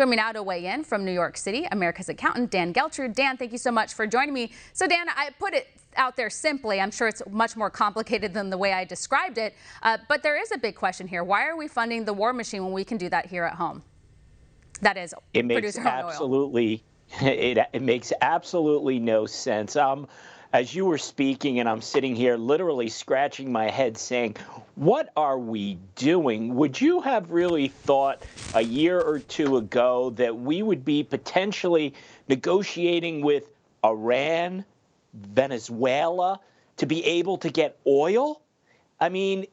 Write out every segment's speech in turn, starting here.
Joining me now to weigh in from New York City, America's accountant, Dan Geltrude. Dan, thank you so much for joining me. So Dan, I put it out there simply. I'm sure it's much more complicated than the way I described it. But there is a big question here. Why are we funding the war machine when we can do that here at home? That is, produce our own oil. It makes absolutely no sense. As you were speaking, and I'm sitting here literally scratching my head saying, what are we doing? Would you have really thought a year or two ago that we would be potentially negotiating with Iran, Venezuela, to be able to get oil? I mean,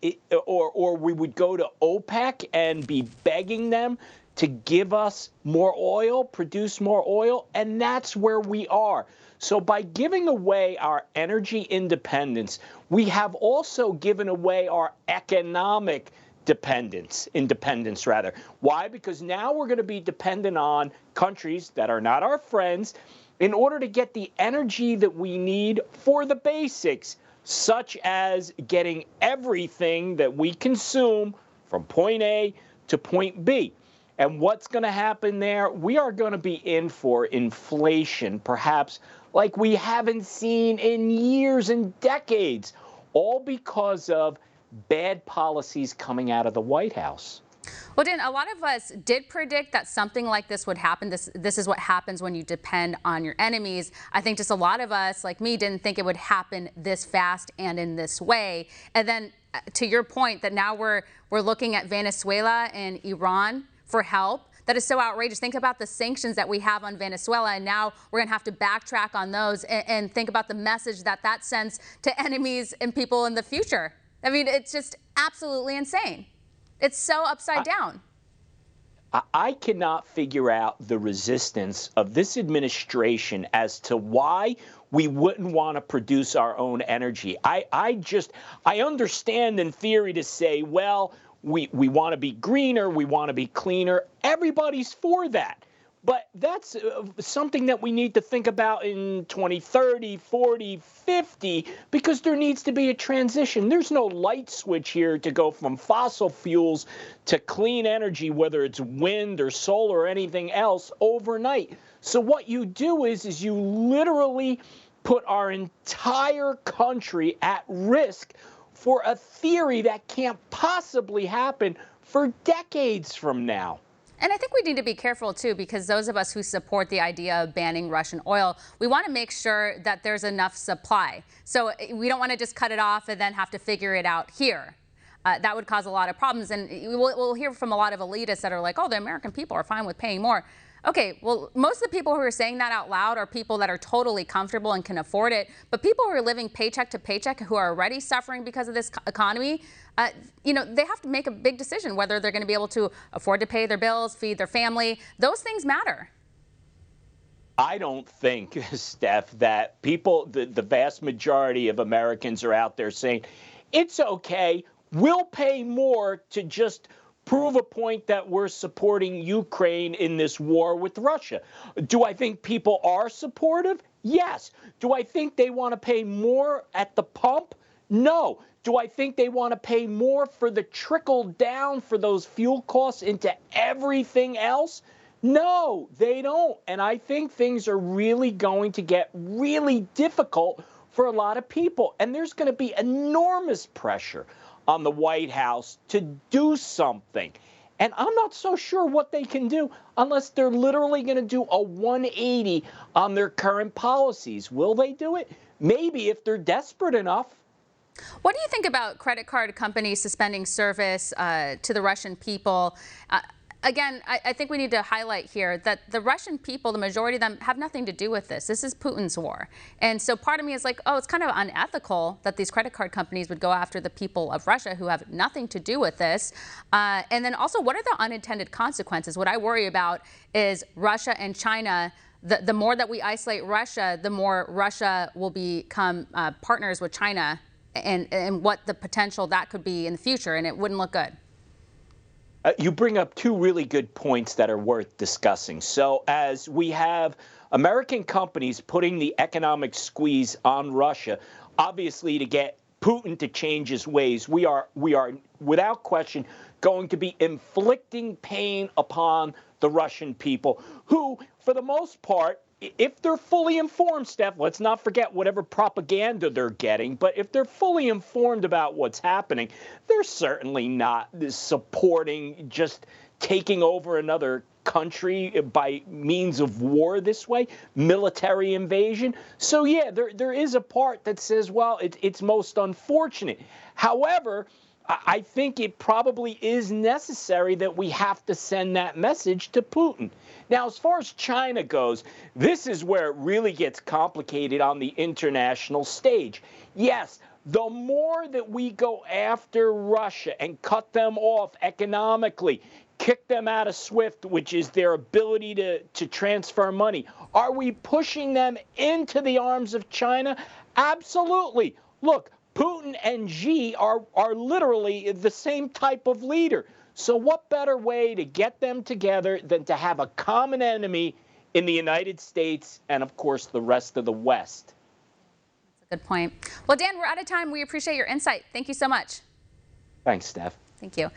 or we would go to OPEC and be begging them to give us more oil, produce more oil, and that's where we are. So by giving away our energy independence, we have also given away our economic independence rather. Why? Because now we're going to be dependent on countries that are not our friends in order to get the energy that we need for the basics, such as getting everything that we consume from point A to point B. And what's going to happen there? We are going to be in for inflation, perhaps like we haven't seen in years and decades, all because of bad policies coming out of the White House. Well, Dan, a lot of us did predict that something like this would happen. This is what happens when you depend on your enemies. I think just a lot of us, like me, didn't think it would happen this fast and in this way. And then to your point that now we're looking at Venezuela and Iran for help. That is so outrageous. Think about the sanctions that we have on Venezuela, and now we're going to have to backtrack on those and think about the message that that sends to enemies and people in the future. I mean, it's just absolutely insane. It's so upside down. I cannot figure out the resistance of this administration as to why we wouldn't want to produce our own energy. I understand in theory to say, well, we want to be greener, we want to be cleaner. Everybody's for that. But that's something that we need to think about in 2030, 40, 50, because there needs to be a transition. There's no light switch here to go from fossil fuels to clean energy, whether it's wind or solar or anything else, overnight. So what you do is you literally put our entire country at risk for a theory that can't possibly happen for decades from now. And I think we need to be careful, too, because those of us who support the idea of banning Russian oil, we want to make sure that there's enough supply. So we don't want to just cut it off and then have to figure it out here. That would cause a lot of problems. And we'll hear from a lot of elitists that are like, oh, the American people are fine with paying more. Okay, well, most of the people who are saying that out loud are people that are totally comfortable and can afford it. But people who are living paycheck to paycheck, who are already suffering because of this economy, they have to make a big decision whether they're going to be able to afford to pay their bills, feed their family. Those things matter. I don't think, Steph, that people, the vast majority of Americans are out there saying, it's okay, we'll pay more to just prove a point that we're supporting Ukraine in this war with Russia. Do I think people are supportive? Yes. Do I think they want to pay more at the pump? No. Do I think they want to pay more for the trickle down for those fuel costs into everything else? No, they don't. And I think things are really going to get really difficult for a lot of people. And there's going to be enormous pressure on the White House to do something. And I'm not so sure what they can do unless they're literally going to do a 180 on their current policies. Will they do it? Maybe, if they're desperate enough. What do you think about credit card companies suspending service to the Russian people? Again, I think we need to highlight here that the Russian people, the majority of them, have nothing to do with this. This is Putin's war. And so part of me is like, oh, it's kind of unethical that these credit card companies would go after the people of Russia who have nothing to do with this. And then also, what are the unintended consequences? What I worry about is Russia and China. The more that we isolate Russia, the more Russia will become partners with China and what the potential that could be in the future. And it wouldn't look good. You bring up two really good points that are worth discussing. So as we have American companies putting the economic squeeze on Russia, obviously to get Putin to change his ways, we are without question going to be inflicting pain upon the Russian people, who, for the most part, if they're fully informed, Steph, let's not forget whatever propaganda they're getting, but if they're fully informed about what's happening, they're certainly not supporting just taking over another country by means of war this way, military invasion. So yeah, there is a part that says, well, it's most unfortunate. However, I think it probably is necessary that we have to send that message to Putin. Now, as far as China goes, this is where it really gets complicated on the international stage. Yes, the more that we go after Russia and cut them off economically, kick them out of SWIFT, which is their ability to transfer money, are we pushing them into the arms of China? Absolutely. Look, Putin and Xi are literally the same type of leader. So what better way to get them together than to have a common enemy in the United States and, of course, the rest of the West? That's a good point. Well, Dan, we're out of time. We appreciate your insight. Thank you so much. Thanks, Steph. Thank you.